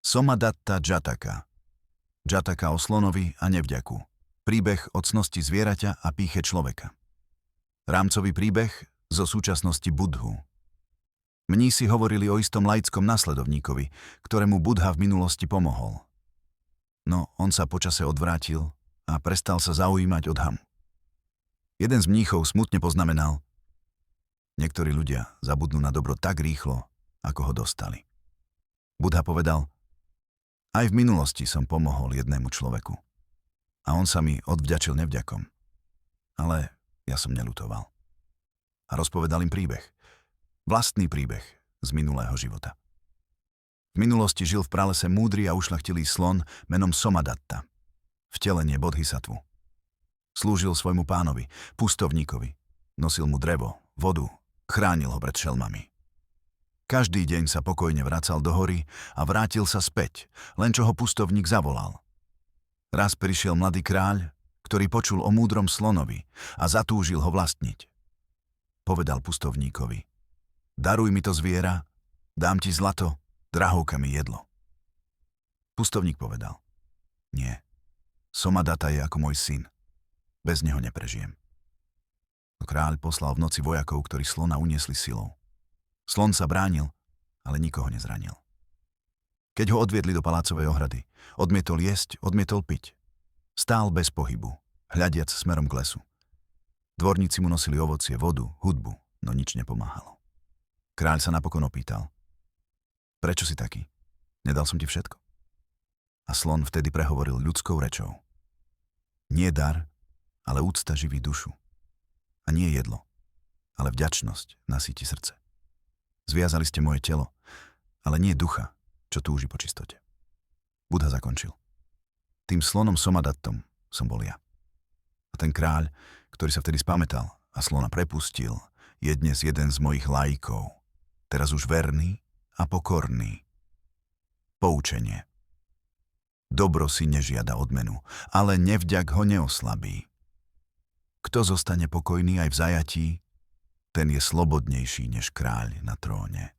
Somadatta Jataka. Jataka o slonovi a nevďaku. Príbeh od cnosti zvieraťa a pýche človeka. Rámcový príbeh zo súčasnosti Budhu. Mnísi hovorili o istom laickom nasledovníkovi, ktorému Budha v minulosti pomohol. No on sa počase odvrátil a prestal sa zaujímať o Dhammu. Jeden z mníchov smutne poznamenal: niektorí ľudia zabudnú na dobro tak rýchlo, ako ho dostali. Budha povedal: aj v minulosti som pomohol jednému človeku. A on sa mi odvďačil nevďakom. Ale ja som neľutoval. A rozpovedal im príbeh. Vlastný príbeh z minulého života. V minulosti žil v pralese múdry a ušľachtilý slon menom Somadatta, vtelenie bodhisattvu. Slúžil svojmu pánovi, pustovníkovi, nosil mu drevo, vodu, chránil ho pred šelmami. Každý deň sa pokojne vracal do hory a vrátil sa späť, len čo ho pustovník zavolal. Raz prišiel mladý kráľ, ktorý počul o múdrom slonovi a zatúžil ho vlastniť. Povedal pustovníkovi: daruj mi to zviera, dám ti zlato, drahokami jedlo. Pustovník povedal: nie, Somadatta je ako môj syn, bez neho neprežijem. Kráľ poslal v noci vojakov, ktorí slona uniesli silou. Slon sa bránil, ale nikoho nezranil. Keď ho odviedli do palácovej ohrady, odmietol jesť, odmietol piť. Stál bez pohybu, hľadiac smerom k lesu. Dvorníci mu nosili ovocie, vodu, hudbu, no nič nepomáhalo. Kráľ sa napokon opýtal: prečo si taký? Nedal som ti všetko? A slon vtedy prehovoril ľudskou rečou: nie dar, ale úcta živí dušu. A nie jedlo, ale vďačnosť nasýti srdce. Zviazali ste moje telo, ale nie ducha, čo túži po čistote. Budha zakončil: tým slonom Somadattom som bol ja. A ten kráľ, ktorý sa vtedy spamätal a slona prepustil, je dnes jeden z mojich laikov, teraz už verný a pokorný. Poučenie. Dobro si nežiada odmenu, ale nevďak ho neoslabí. Kto zostane pokojný aj v zajatí, ten je slobodnejší než kráľ na tróne.